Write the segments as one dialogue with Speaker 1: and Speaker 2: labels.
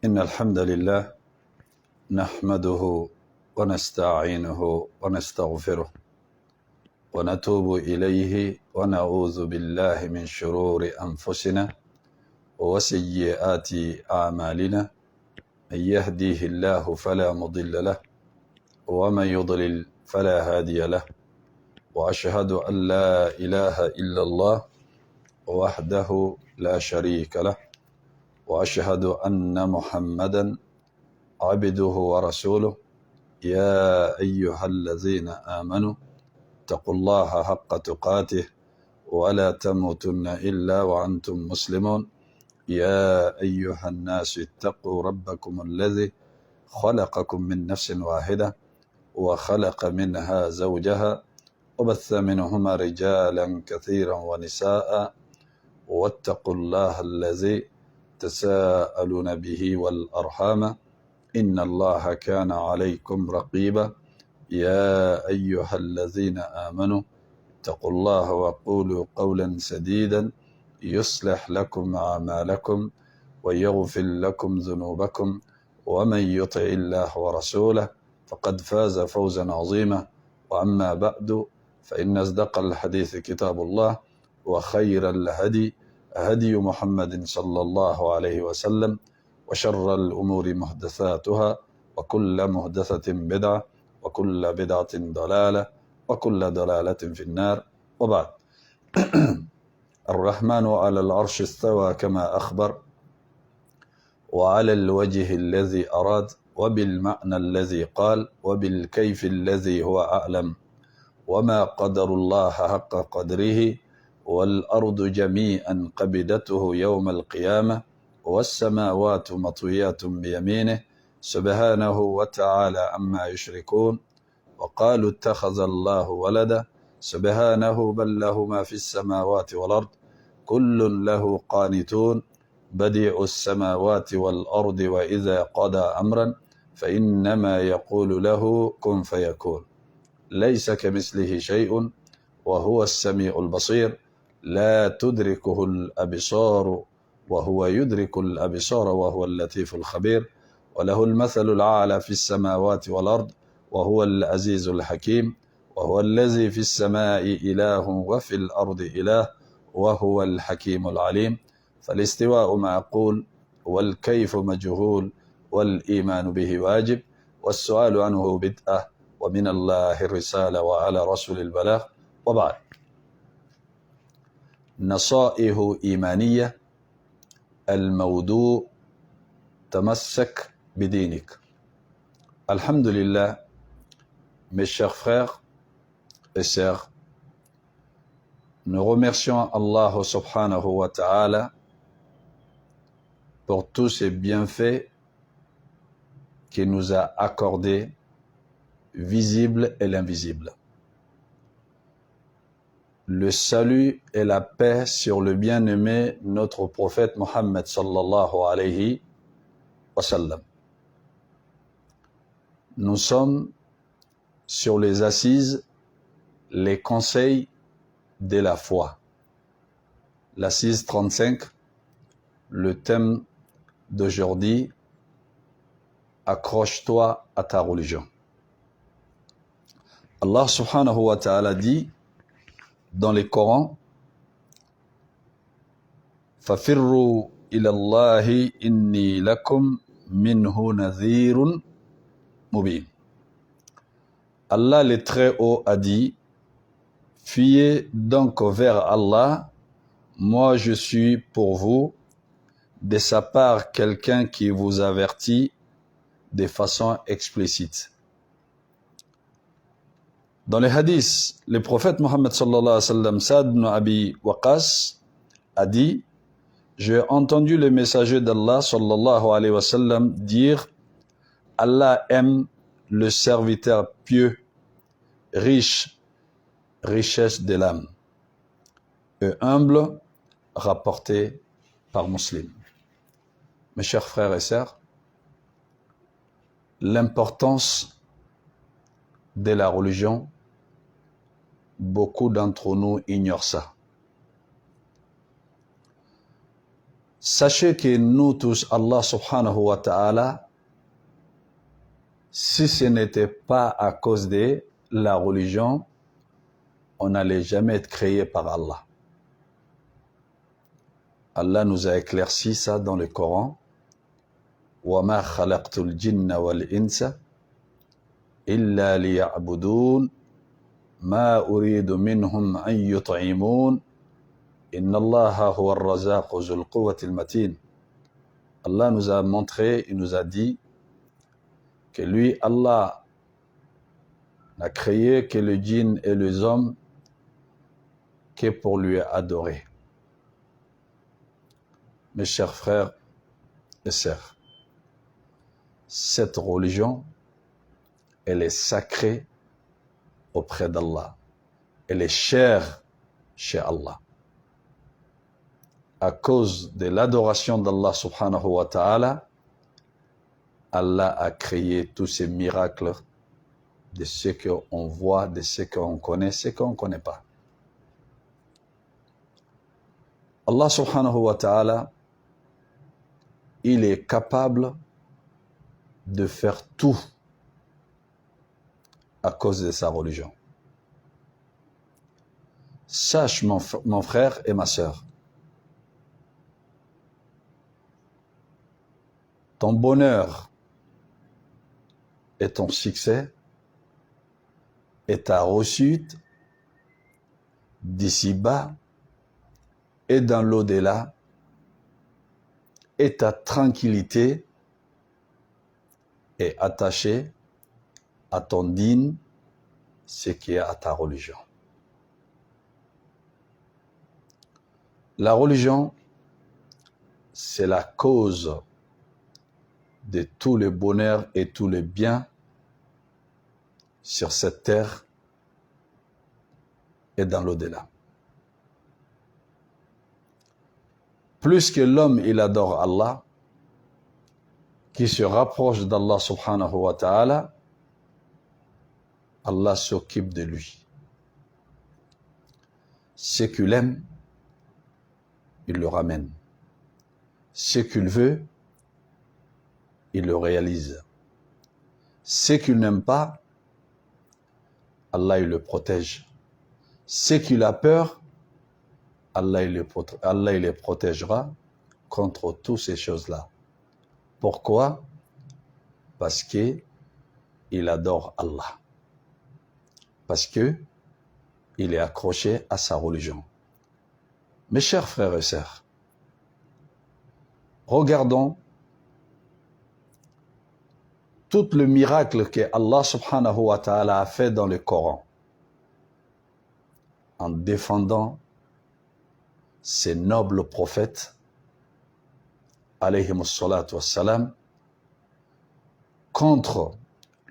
Speaker 1: إن الحمد لله نحمده ونستعينه ونستغفره ونتوب إليه ونعوذ بالله من شرور أنفسنا وسيئات أعمالنا. من يهديه الله فلا مضل له ومن يضلل فلا هادي له، وأشهد أن لا إله إلا الله وحده لا شريك له، وأشهد أن محمدا عبده ورسوله. يا أيها الذين آمنوا اتقوا الله حق تقاته ولا تموتن إلا وأنتم مسلمون. يا أيها الناس اتقوا ربكم الذي خلقكم من نفس واحدة وخلق منها زوجها وبث منهما رجالا كثيرا ونساء، واتقوا الله الذي تساءلون به والأرحام إن الله كان عليكم رقيبا. يا أيها الذين آمنوا اتقوا الله وقولوا قولا سديدا يصلح لكم أعمالكم ويغفر لكم ذنوبكم، ومن يطع الله ورسوله فقد فاز فوزا عظيما. وأما بعد فإن أصدق الحديث كتاب الله، وخير الهدي هدي محمد صلى الله عليه وسلم، وشر الأمور محدثاتها، وكل محدثة بدعة، وكل بدعة ضلالة، وكل ضلالة في النار. وبعد، الرحمن على العرش استوى كما أخبر، وعلى الوجه الذي أراد، وبالمعنى الذي قال، وبالكيف الذي هو أعلم، وما قدر الله حق قدره، والأرض جميعا قبضته يوم القيامة، والسماوات مطويات بيمينه سبحانه وتعالى عما يشركون. وقالوا اتخذ الله ولدا، سبحانه بل له ما في السماوات والأرض كل له قانتون. بديع السماوات والأرض وإذا قضى أمرا فإنما يقول له كن فيكون. ليس كمثله شيء وهو السميع البصير. لا تدركه الأبصار وهو يدرك الأبصار وهو اللطيف الخبير. وله المثل الأعلى في السماوات والأرض وهو العزيز الحكيم. وهو الذي في السماء إله وفي الأرض إله وهو الحكيم العليم. فالاستواء معقول، والكيف مجهول، والإيمان به واجب، والسؤال عنه بدعة، ومن الله الرسالة وعلى رسول البلاغ. وبعد، نصائح إيمانية. الموضوع تمسك بدينك. Alhamdulillah, mes chers frères et sœurs, nous remercions Allah subhanahu wa ta'ala pour tous ces bienfaits qu'il nous a accordés, visibles et l'invisible. Le salut et la paix sur le bien-aimé notre prophète Mohammed sallallahu alayhi wa sallam. Nous sommes sur les assises, les conseils de la foi. L'assise 35, le thème d'aujourd'hui, accroche-toi à ta religion. Allah subhanahu wa ta'ala dit dans les Corans, فَفِرُّوا إِلَى اللَّهِ إِنِّي لَكُمْ مِنْهُ نَذِيرٌ مُبِينٌ. Allah le Très-Haut a dit, fuyez donc vers Allah, moi je suis pour vous de sa part quelqu'un qui vous avertit de façon explicite. Dans les hadiths, le prophète Mohammed sallallahu alayhi wa sallam, Saad ibn Abi Waqas, a dit, j'ai entendu le messager d'Allah sallallahu alayhi wa sallam dire, Allah aime le serviteur pieux, riche, richesse de l'âme, et humble, rapporté par Muslim. Mes chers frères et sœurs, l'importance de la religion, beaucoup d'entre nous ignorent ça. Sachez que nous tous, Allah subhanahu wa ta'ala, si ce n'était pas à cause de la religion, on n'allait jamais être créé par Allah. Allah nous a éclairci ça dans le Coran. وَمَا خَلَقْتُ الْجِنَّ وَالْإِنسَ إِلَّا لِيَعْبُدُونَ مَا أُرِيدُ مِنْهُمْ أَنْ يُطْعِمُونَ إِنَّ اللَّهَ هُوَ الرَّزَاقُ ذُو الْقُوَّةِ الْمَتِينَ. Allah nous a montré, il nous a dit que lui, Allah, n'a créé que le djinn et les hommes que pour lui adorer. Mes chers frères et sœurs, cette religion, elle est sacrée auprès d'Allah. Elle est chère chez Allah. À cause de l'adoration d'Allah subhanahu wa ta'ala, Allah a créé tous ces miracles de ce qu'on voit, de ce qu'on connaît, ce qu'on ne connaît pas. Allah subhanahu wa ta'ala, il est capable de faire tout à cause de sa religion. Sache mon frère et ma sœur, ton bonheur et ton succès et ta réussite d'ici-bas et dans l'au-delà et ta tranquillité est attachée à ton dîn, ce qui est à ta religion. La religion, c'est la cause de tout le bonheur et tout le bien sur cette terre et dans l'au-delà. Plus que l'homme, il adore Allah, qui se rapproche d'Allah subhanahu wa ta'ala, Allah s'occupe de lui. Ce qu'il aime, il le ramène. Ce qu'il veut, il le réalise. Ce qu'il n'aime pas, Allah il le protège. Ce qu'il a peur, Allah il le protégera contre toutes ces choses-là. Pourquoi? Parce qu'il adore Allah. Parce qu'il est accroché à sa religion. Mes chers frères et sœurs, regardons tout le miracle que Allah subhanahu wa ta'ala a fait dans le Coran en défendant ces nobles prophètes alayhimus salatu wassalam contre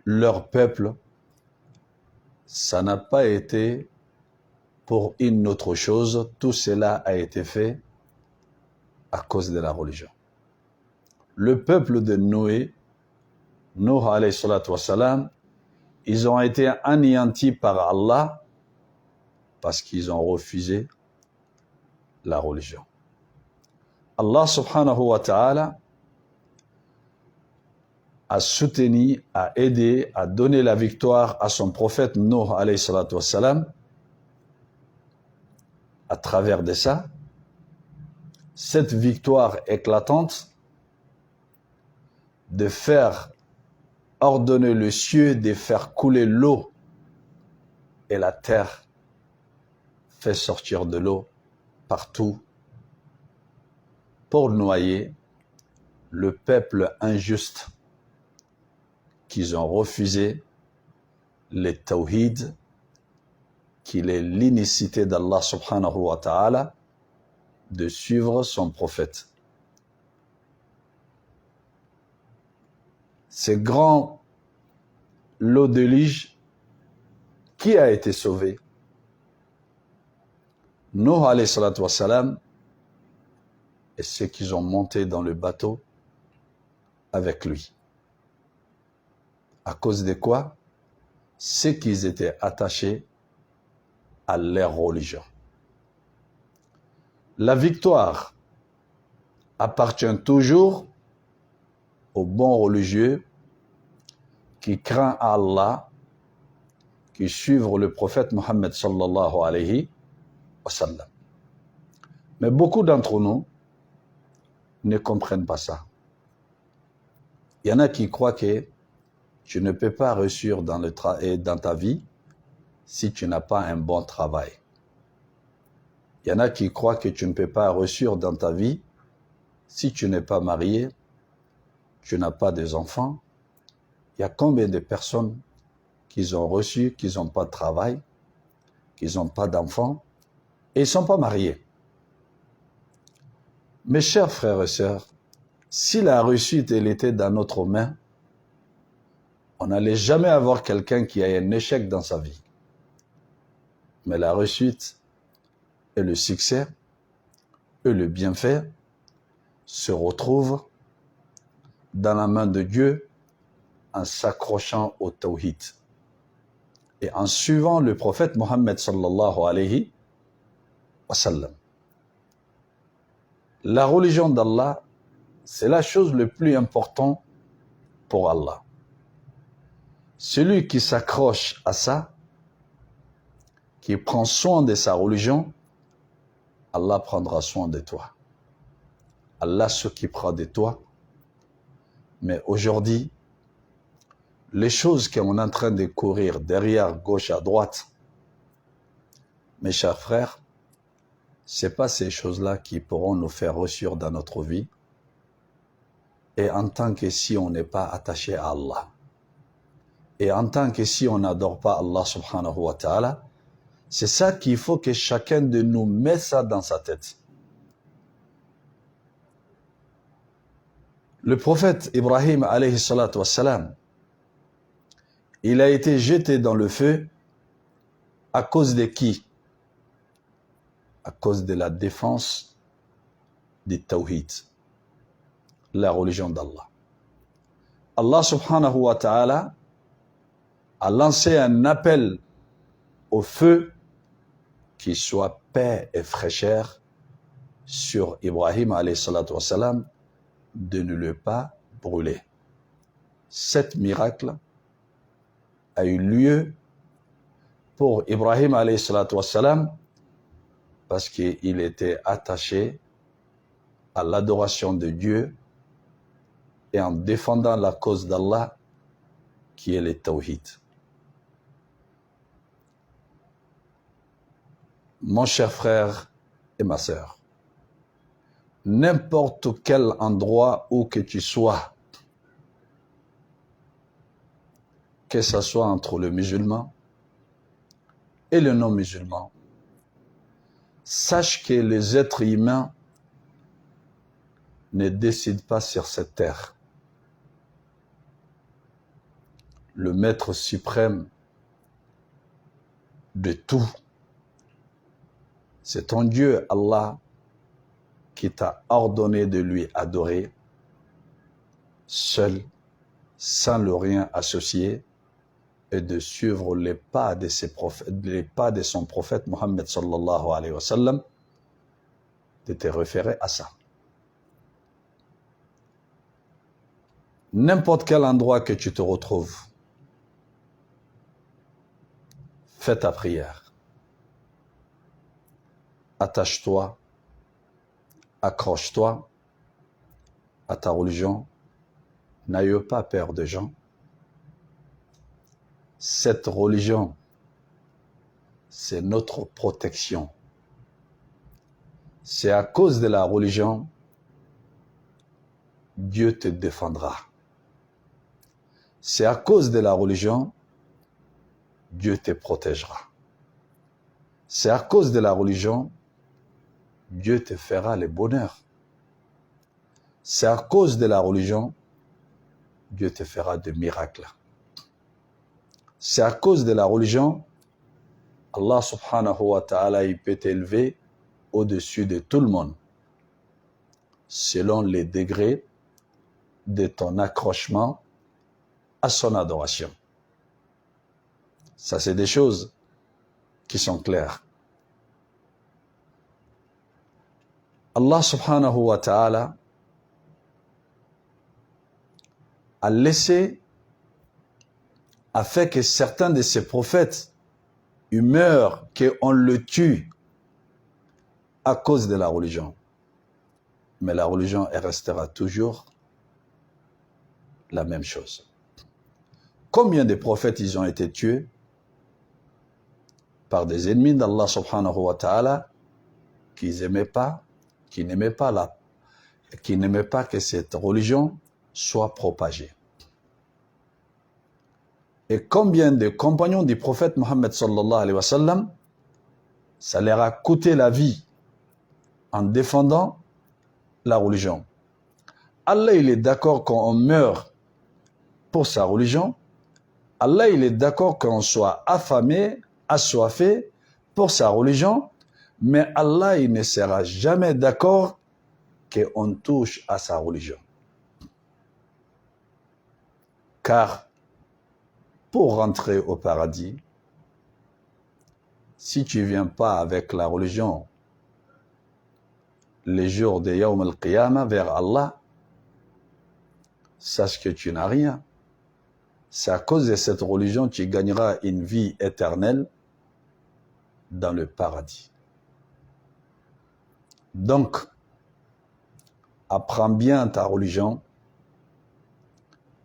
Speaker 1: leur peuple. Ça n'a pas été pour une autre chose, tout cela a été fait à cause de la religion. Le peuple de Noé, Nuh alayhi salatu wassalam, ils ont été anéantis par Allah parce qu'ils ont refusé la religion. Allah subhanahu wa ta'ala a soutenu, a aidé, a donné la victoire à son prophète Nuh alayhi salatu wassalam à travers de ça. Cette victoire éclatante de faire ordonner le ciel de faire couler l'eau et la terre fait sortir de l'eau partout pour noyer le peuple injuste qu'ils ont refusé le tawhid, qu'il est l'inicité d'Allah subhanahu wa ta'ala de suivre son prophète. Ce grand lot de lige, qui a été sauvé? Nuh alayhi salatu wassalam et ceux qui ont monté dans le bateau avec lui. À cause de quoi? C'est qu'ils étaient attachés à leur religion. La victoire appartient toujours aux bons religieux qui craignent Allah, qui suivent le prophète Mohammed sallallahu alayhi wa sallam. Mais beaucoup d'entre nous ne comprennent pas ça. Il y en a qui croient que tu ne peux pas réussir dans ta vie si tu n'as pas un bon travail. Il y en a qui croient que tu ne peux pas réussir dans ta vie si tu n'es pas marié, tu n'as pas des enfants. Il y a combien de personnes qui ont reçu, qui n'ont pas de travail, qui n'ont pas d'enfants et ils ne sont pas mariés. Mes chers frères et sœurs, si la réussite elle était dans notre main, on n'allait jamais avoir quelqu'un qui a un échec dans sa vie. Mais la réussite et le succès et le bienfait se retrouvent dans la main de Dieu en s'accrochant au tawhid et en suivant le prophète Mohammed sallallahu alayhi wa sallam. La religion d'Allah, c'est la chose le plus importante pour Allah. Celui qui s'accroche à ça, qui prend soin de sa religion, Allah prendra soin de toi. Allah s'occupera de toi. Mais aujourd'hui, les choses qu'on est en train de courir derrière, gauche à droite, mes chers frères, ce n'est pas ces choses-là qui pourront nous faire réussir dans notre vie. Et en tant que si on n'est pas attaché à Allah, et en tant que si on n'adore pas Allah subhanahu wa ta'ala, c'est ça qu'il faut que chacun de nous mette ça dans sa tête. Le prophète Ibrahim alayhi salatu wassalam, il a été jeté dans le feu à cause de qui? À cause de la défense du tawhid, la religion d'Allah. Allah subhanahu wa ta'ala a lancé un appel au feu qui soit paix et fraîcheur sur Ibrahim alayhi salatu wassalam, de ne le pas brûler. Cet miracle a eu lieu pour Ibrahim alayhi salatu wassalam parce qu'il était attaché à l'adoration de Dieu et en défendant la cause d'Allah qui est le tawhid. Mon cher frère et ma sœur, n'importe quel endroit où que tu sois, que ce soit entre le musulman et le non-musulman, sache que les êtres humains ne décident pas sur cette terre. Le maître suprême de tout, c'est ton Dieu, Allah, qui t'a ordonné de lui adorer, seul, sans le rien associer, et de suivre les pas de son prophète Mohammed sallallahu alayhi wa sallam, de te référer à ça. N'importe quel endroit que tu te retrouves, fais ta prière. Attache-toi, accroche-toi à ta religion, n'aie pas peur des gens. Cette religion, c'est notre protection. C'est à cause de la religion, Dieu te défendra. C'est à cause de la religion, Dieu te protégera. C'est à cause de la religion, Dieu te fera le bonheur. C'est à cause de la religion, Dieu te fera des miracles. C'est à cause de la religion, Allah subhanahu wa ta'ala, il peut t'élever au-dessus de tout le monde, selon les degrés de ton accrochement à son adoration. Ça, c'est des choses qui sont claires. Allah subhanahu wa ta'ala a laissé, a fait que certains de ses prophètes meurent, qu'on le tue à cause de la religion. Mais la religion, elle restera toujours la même chose. Combien de prophètes ils ont été tués par des ennemis d'Allah subhanahu wa ta'ala qui n'aimaient pas que cette religion soit propagée. Et combien de compagnons du prophète Mohammed sallallahu alayhi wa sallam, ça leur a coûté la vie en défendant la religion. Allah, il est d'accord qu'on meure pour sa religion. Allah, il est d'accord qu'on soit affamé, assoiffé pour sa religion. Mais Allah, il ne sera jamais d'accord qu'on touche à sa religion. Car pour rentrer au paradis, si tu ne viens pas avec la religion les jours de Yawm al-Qiyamah vers Allah, sache que tu n'as rien. C'est à cause de cette religion que tu gagneras une vie éternelle dans le paradis. Donc, apprends bien ta religion,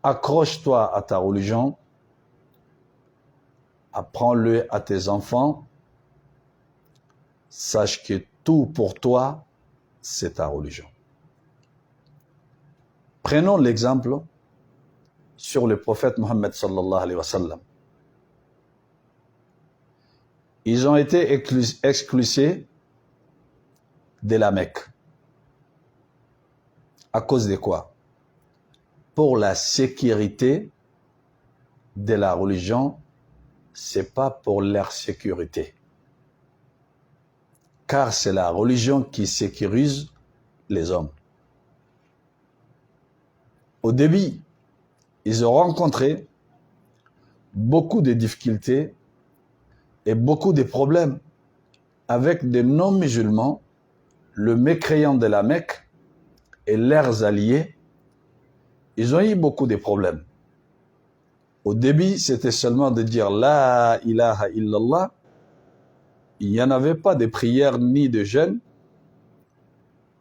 Speaker 1: accroche-toi à ta religion, apprends-le à tes enfants, sache que tout pour toi, c'est ta religion. Prenons l'exemple sur le prophète Mohammed sallallahu alayhi wa sallam. Ils ont été expulsés de la Mecque. À cause de quoi? Pour la sécurité de la religion, c'est pas pour leur sécurité. Car c'est la religion qui sécurise les hommes. Au début, ils ont rencontré beaucoup de difficultés et beaucoup de problèmes avec des non-musulmans, le mécréant de la Mecque et leurs alliés. Ils ont eu beaucoup de problèmes. Au début, c'était seulement de dire La ilaha illallah. Il n'y en avait pas de prière, ni de jeûne,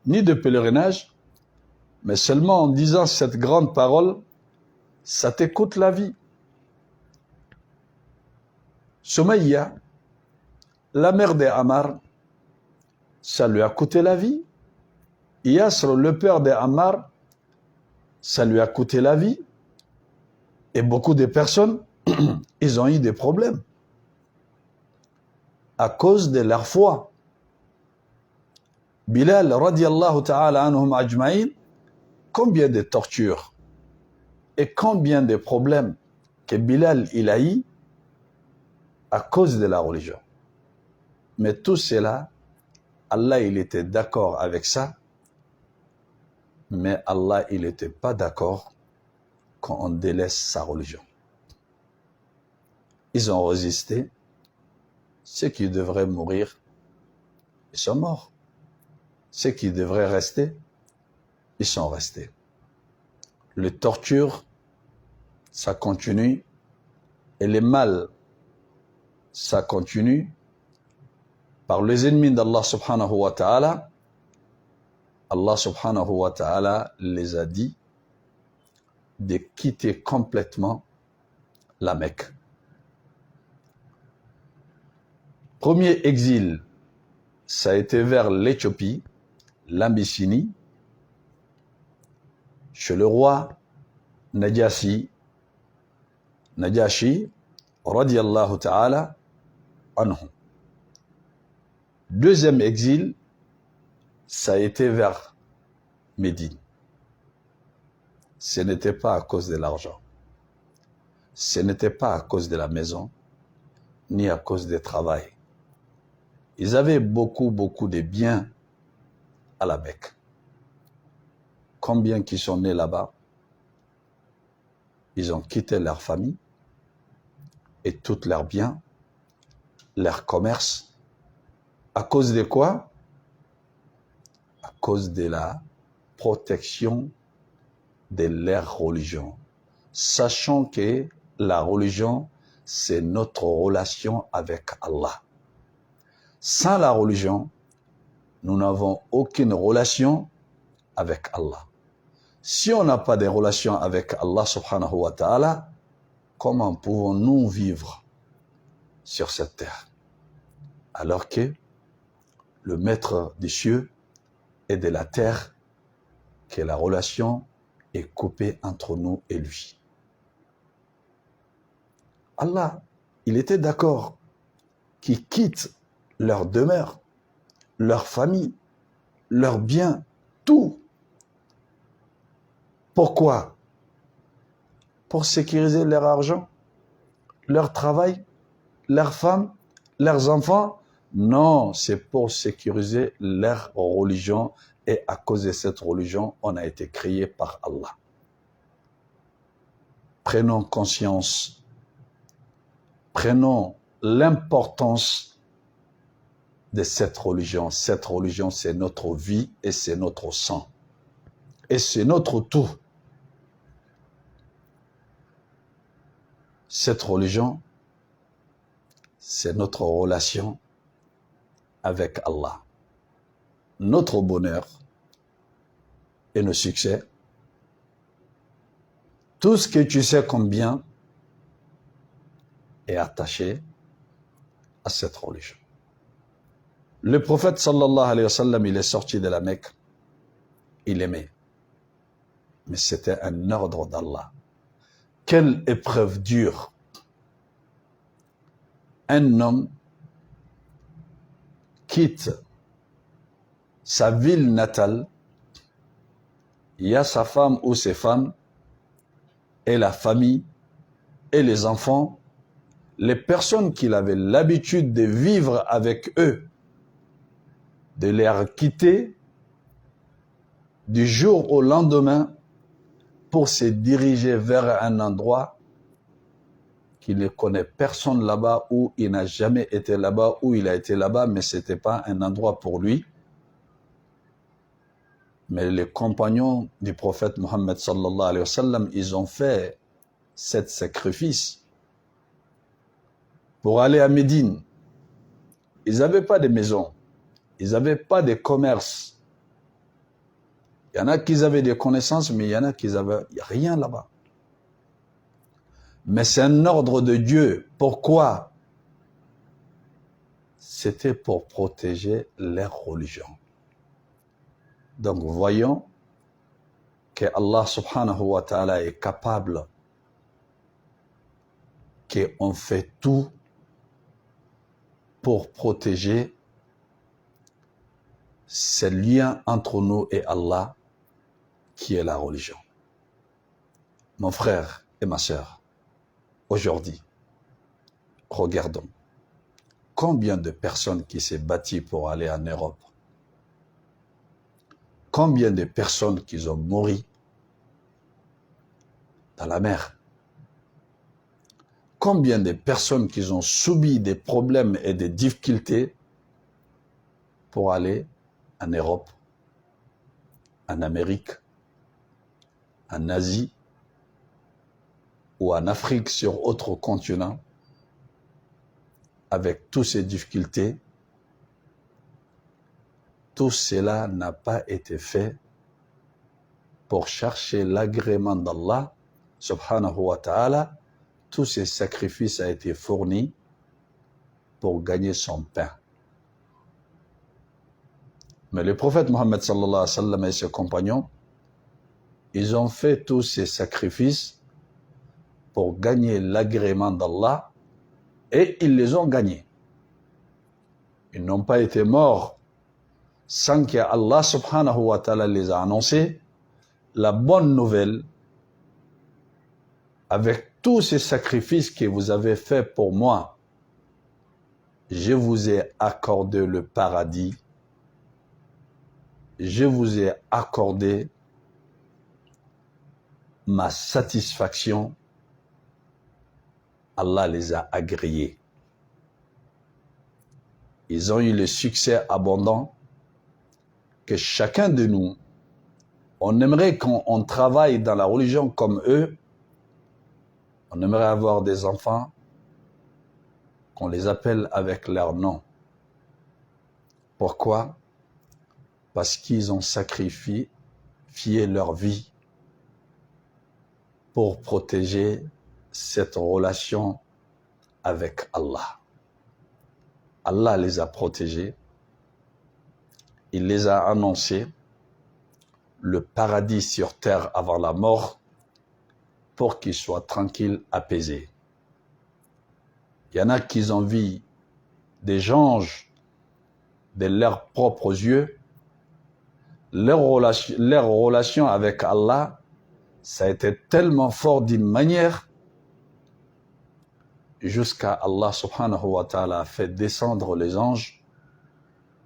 Speaker 1: ni de pèlerinage, mais seulement en disant cette grande parole, ça te coûte la vie. Soumaïa, la mère de Ammar, ça lui a coûté la vie. Yasr, le père de Ammar, ça lui a coûté la vie. Et beaucoup de personnes, ils ont eu des problèmes à cause de leur foi. Bilal, radiallahu ta'ala anhum ajma'in, combien de tortures et combien de problèmes que Bilal il a eu à cause de la religion. Mais tout cela, Allah il était d'accord avec ça, mais Allah il n'était pas d'accord quand on délaisse sa religion. Ils ont résisté. Ceux qui devraient mourir, ils sont morts. Ceux qui devraient rester, ils sont restés. Les tortures, ça continue. Et les mal, ça continue. Par les ennemis d'Allah subhanahu wa ta'ala, Allah subhanahu wa ta'ala les a dit de quitter complètement la Mecque. Premier exil, ça a été vers l'Éthiopie, l'Abyssinie, chez le roi Najashi, radiyallahu ta'ala anhu. Deuxième exil, ça a été vers Médine. Ce n'était pas à cause de l'argent. Ce n'était pas à cause de la maison, ni à cause du travail. Ils avaient beaucoup de biens à la Mecque. Combien qui sont nés là-bas, ils ont quitté leur famille et tous leurs biens, leur commerce. À cause de quoi? À cause de la protection de leur religion. sachant que la religion, c'est notre relation avec Allah. Sans la religion, nous n'avons aucune relation avec Allah. Si on n'a pas de relation avec Allah subhanahu wa ta'ala, comment pouvons-nous vivre sur cette terre? Alors que le maître des cieux et de la terre, que la relation est coupée entre nous et lui. Allah, il était d'accord qu'ils quittent leur demeure, leur famille, leurs biens, tout. Pourquoi? Pour sécuriser leur argent, leur travail, leurs femmes, leurs enfants? Non, c'est pour sécuriser leur religion, et à cause de cette religion, on a été créé par Allah. Prenons conscience, prenons l'importance de cette religion. Cette religion, c'est notre vie et c'est notre sang. Et c'est notre tout. Cette religion, c'est notre relation avec Allah. Notre bonheur et nos succès. Tout ce que tu sais comme bien est attaché à cette religion. Le prophète sallallahu alayhi wa sallam, il est sorti de la Mecque. Il aimait. Mais c'était un ordre d'Allah. Quelle épreuve dure. Un homme quitte sa ville natale, il y a sa femme ou ses femmes, et la famille, et les enfants, les personnes qu'il avait l'habitude de vivre avec eux, de les quitter du jour au lendemain pour se diriger vers un endroit qu'il ne connaît personne là-bas, ou il n'a jamais été là-bas, ou il a été là-bas, mais ce n'était pas un endroit pour lui. Mais les compagnons du prophète Mohammed sallallahu alayhi wa sallam, ils ont fait cet sacrifice pour aller à Médine. Ils n'avaient pas de maison, ils n'avaient pas de commerce. Il y en a qui avaient des connaissances, mais il y en a qui n'avaient rien là-bas. Mais c'est un ordre de Dieu. Pourquoi? C'était pour protéger leur religion. Donc voyons que Allah subhanahu wa ta'ala est capable, qu'on fait tout pour protéger ce lien entre nous et Allah qui est la religion. Mon frère et ma sœur, aujourd'hui, regardons combien de personnes qui s'est battues pour aller en Europe. Combien de personnes qui ont mouru dans la mer. Combien de personnes qui ont subi des problèmes et des difficultés pour aller en Europe, en Amérique, en Asie ou en Afrique, sur autre continent, avec toutes ces difficultés. Tout cela n'a pas été fait pour chercher l'agrément d'Allah subhanahu wa ta'ala. Tous ces sacrifices ont été fournis pour gagner son pain. Mais le prophète Mohammed sallallahu alayhi wa sallam et ses compagnons, ils ont fait tous ces sacrifices pour gagner l'agrément d'Allah, et ils les ont gagnés. Ils n'ont pas été morts sans que Allah subhanahu wa ta'ala les a annoncé la bonne nouvelle. Avec tous ces sacrifices que vous avez faits pour moi, je vous ai accordé le paradis, je vous ai accordé ma satisfaction. Allah les a agréés. Ils ont eu le succès abondant que chacun de nous, on aimerait qu'on travaille dans la religion comme eux, On aimerait avoir des enfants qu'on les appelle avec leur nom. Pourquoi? Parce qu'ils ont sacrifié leur vie pour protéger cette relation avec Allah. Allah les a protégés. Il les a annoncés le paradis sur terre avant la mort pour qu'ils soient tranquilles, apaisés. Il y en a qui ont vu des anges de leurs propres yeux. Leur relation avec Allah, ça a été tellement fort d'une manière jusqu'à Allah subhanahu wa ta'ala a fait descendre les anges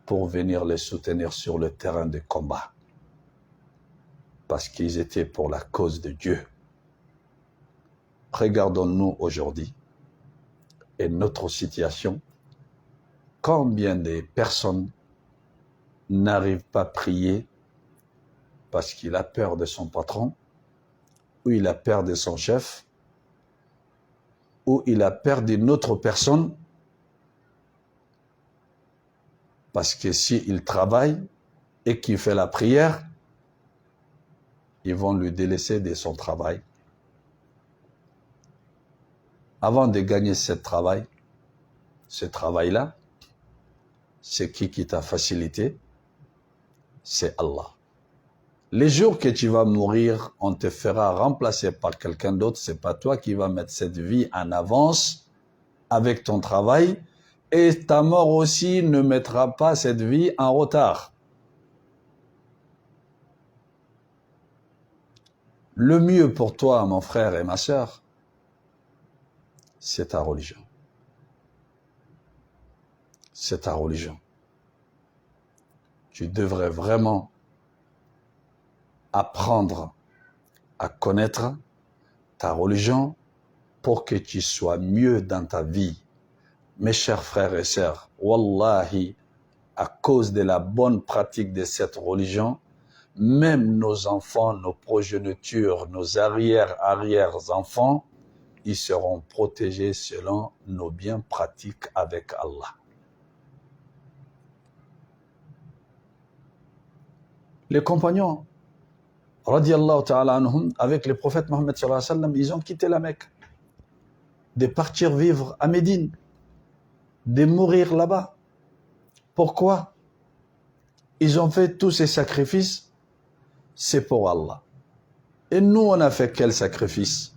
Speaker 1: pour venir les soutenir sur le terrain de combat. Parce qu'ils étaient pour la cause de Dieu. Regardons-nous aujourd'hui et notre situation. Combien de personnes n'arrivent pas à prier parce qu'il a peur de son patron, ou il a peur de son chef, ou il a peur d'une autre personne, parce que s'il travaille et qu'il fait la prière, ils vont lui délaisser de son travail. Avant de gagner ce travail-là, c'est qui t'a facilité? C'est Allah. Les jours que tu vas mourir, on te fera remplacer par quelqu'un d'autre. C'est pas toi qui vas mettre cette vie en avance avec ton travail. Et ta mort aussi ne mettra pas cette vie en retard. Le mieux pour toi, mon frère et ma sœur, c'est ta religion. C'est ta religion. Tu devrais vraiment apprendre à connaître ta religion pour que tu sois mieux dans ta vie. Mes chers frères et sœurs, wallahi, à cause de la bonne pratique de cette religion, même nos enfants, nos progénitures, nos arrière-enfants, ils seront protégés selon nos biens pratiques avec Allah. Les compagnons, radiyallahu ta'ala anhum, avec le prophète Mohammed sallallahu alayhi wa sallam, ils ont quitté la Mecque, de partir vivre à Médine, de mourir là-bas. Pourquoi? Ils ont fait tous ces sacrifices, c'est pour Allah. Et nous, on a fait quel sacrifice?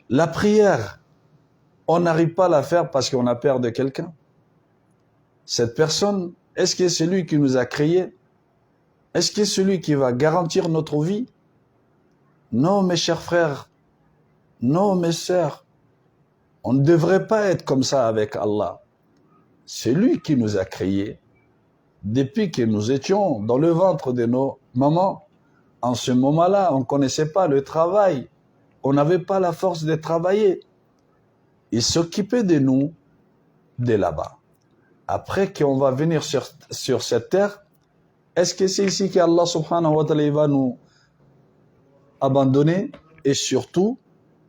Speaker 1: La prière, on n'arrive pas à la faire parce qu'on a peur de quelqu'un. Cette personne, est-ce que c'est lui qui nous a créés? Est-ce que c'est celui qui va garantir notre vie? Non, mes chers frères, non, mes sœurs, on ne devrait pas être comme ça avec Allah. C'est lui qui nous a créés. Depuis que nous étions dans le ventre de nos mamans, en ce moment-là, on ne connaissait pas le travail. On n'avait pas la force de travailler. Il s'occupait de nous de là-bas. Après qu'on va venir sur cette terre, est-ce que c'est ici qu'Allah subhanahu wa ta'ala va nous abandonner? Et surtout,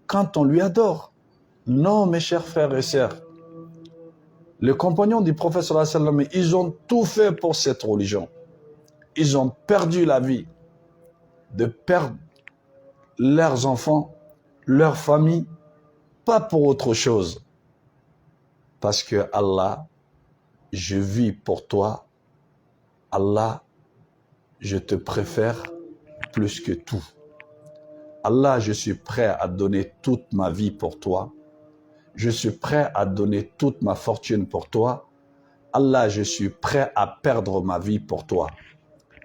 Speaker 1: quand on lui adore. Non, mes chers frères et sœurs. Les compagnons du prophète sallallahu alayhi wa sallam, ils ont tout fait pour cette religion. Ils ont perdu la vie de perdre leurs enfants, leur famille, pas pour autre chose. Parce que Allah, je vis pour toi. Allah, je te préfère plus que tout. Allah, je suis prêt à donner toute ma vie pour toi. Je suis prêt à donner toute ma fortune pour toi. Allah, je suis prêt à perdre ma vie pour toi.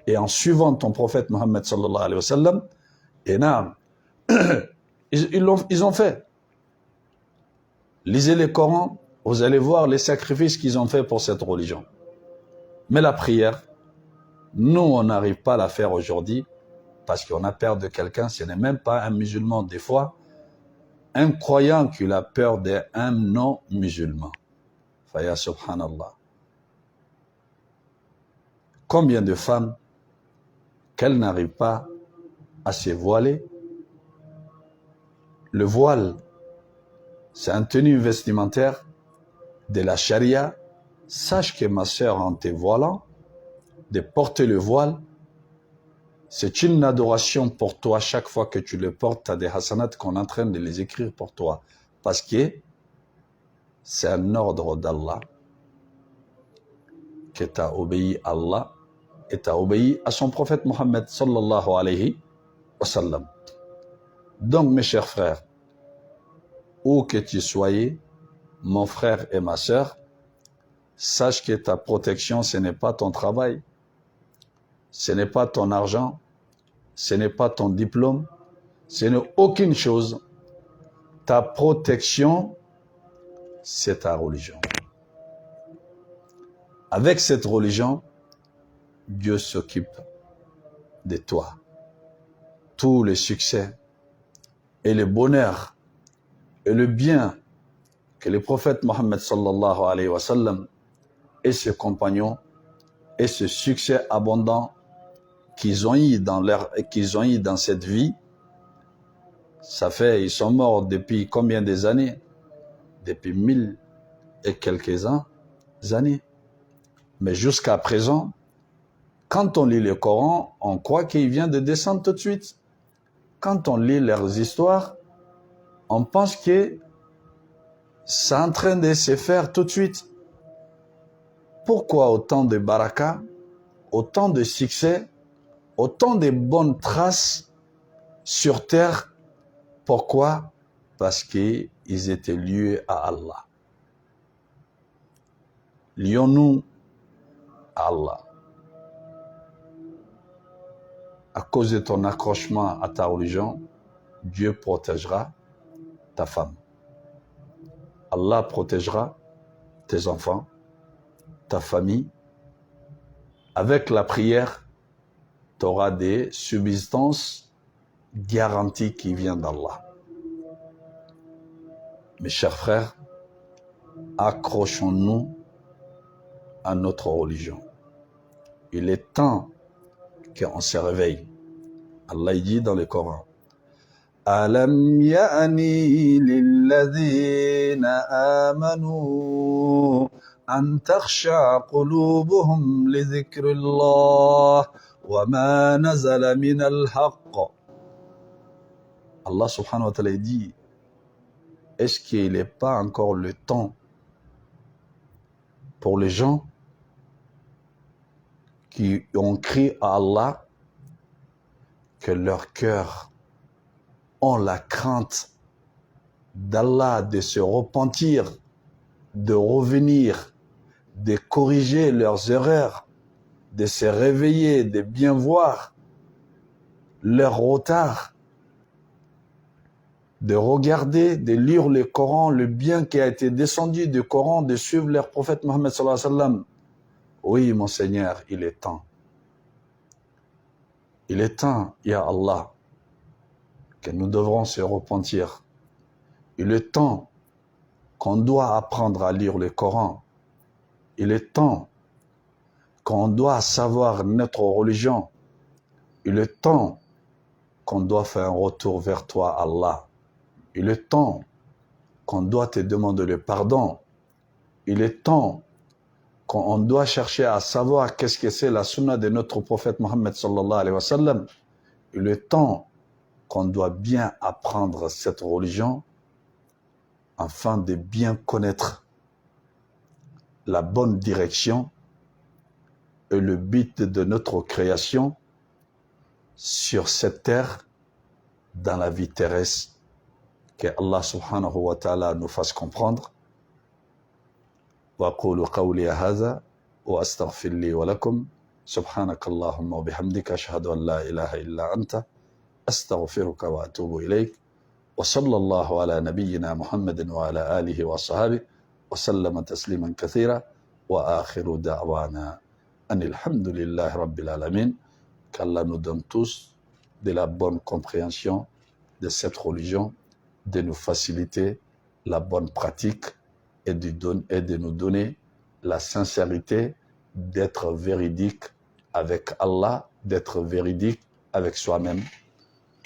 Speaker 1: Et en suivant ton prophète Mohammed sallallahu alayhi wa sallam, et non, ils ont fait. Lisez le Coran, vous allez voir les sacrifices qu'ils ont fait pour cette religion. Mais la prière, nous, on n'arrive pas à la faire aujourd'hui parce qu'on a peur de quelqu'un. Ce n'est même pas un musulman. Des fois, un croyant qui a peur d'un non-musulman. Faya subhanallah. Combien de femmes qu'elles n'arrivent pas à se voiler Le voile, c'est une tenue vestimentaire de la charia. Sache que ma sœur, en te voilant, de porter le voile, c'est une adoration pour toi. Chaque fois que tu le portes, tu as des hasanats qu'on est en train de les écrire pour toi. Parce que c'est un ordre d'Allah, que tu as obéi à Allah et tu as obéi à son prophète Mohammed sallallahu alayhi wa sallam. Donc mes chers frères, où que tu soyez, mon frère et ma sœur, sache que ta protection, ce n'est pas ton travail, ce n'est pas ton argent, ce n'est pas ton diplôme, ce n'est aucune chose. Ta protection, c'est ta religion. Avec cette religion, Dieu s'occupe de toi. Tous les succès et le bonheur et le bien que le prophète Mohammed sallallahu alayhi wa sallam et ses compagnons et ce succès abondant qu'ils ont eu dans cette vie, ça fait, ils sont morts depuis combien des années? Depuis 1000 et quelques années. Mais jusqu'à présent, quand on lit le Coran, on croit qu'il vient de descendre tout de suite. Quand on lit leurs histoires, on pense que c'est en train de se faire tout de suite. Pourquoi autant de baraka, autant de succès, autant de bonnes traces sur terre? Pourquoi? Parce qu'ils étaient liés à Allah. Lions-nous à Allah. À cause de ton accrochement à ta religion, Dieu protégera ta femme. Allah protégera tes enfants, ta famille. Avec la prière, tu auras des subsistances garanties qui viennent d'Allah. Mes chers frères, accrochons-nous à notre religion. Il est temps qu'on se réveille. Allah dit dans le Coran, Alam ya'ni lilladhina amanu an takhsha qulubuhum li dhikrillah wa ma nazala min al-haqq. Allah subhanahu wa ta'ala dit, est-ce qu'il n'est pas encore le temps pour les gens qui ont crié à Allah que leur cœur ont la crainte d'Allah, de se repentir, de revenir, de corriger leurs erreurs, de se réveiller, de bien voir leur retard, de regarder, de lire le Coran, le bien qui a été descendu du Coran, de suivre leur prophète Mohammed sallallahu alayhi wa sallam. Oui, mon Seigneur, il est temps. Il est temps, ya Allah, que nous devrons se repentir. Il est temps qu'on doit apprendre à lire le Coran. Il est temps qu'on doit savoir notre religion. Il est temps qu'on doit faire un retour vers toi, Allah. Il est temps qu'on doit te demander le pardon. Il est temps qu'on doit chercher à savoir qu'est-ce que c'est la sunna de notre prophète Mohammed sallallahu alayhi wa sallam. Il est temps qu'on doit bien apprendre cette religion afin de bien connaître la bonne direction et le but de notre création sur cette terre, dans la vie terrestre, que Allah subhanahu wa ta'ala nous fasse comprendre. وأقول قولي هذا وأستغفر لي ولكم سبحانك اللهم وبحمدك أشهد أن لا إله إلا أنت أستغفرك وأتوب إليك وصلى الله على نبينا محمد وعلى آله وصحبه وسلم تسليما كثيرا وآخر دعوانا أن الحمد لله رب العالمين. Qu'Allah nous donne tous de la bonne compréhension de cette religion, de nous faciliter la bonne pratique et de nous donner la sincérité d'être véridique avec Allah, d'être véridique avec soi-même.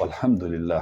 Speaker 1: Alhamdulillah.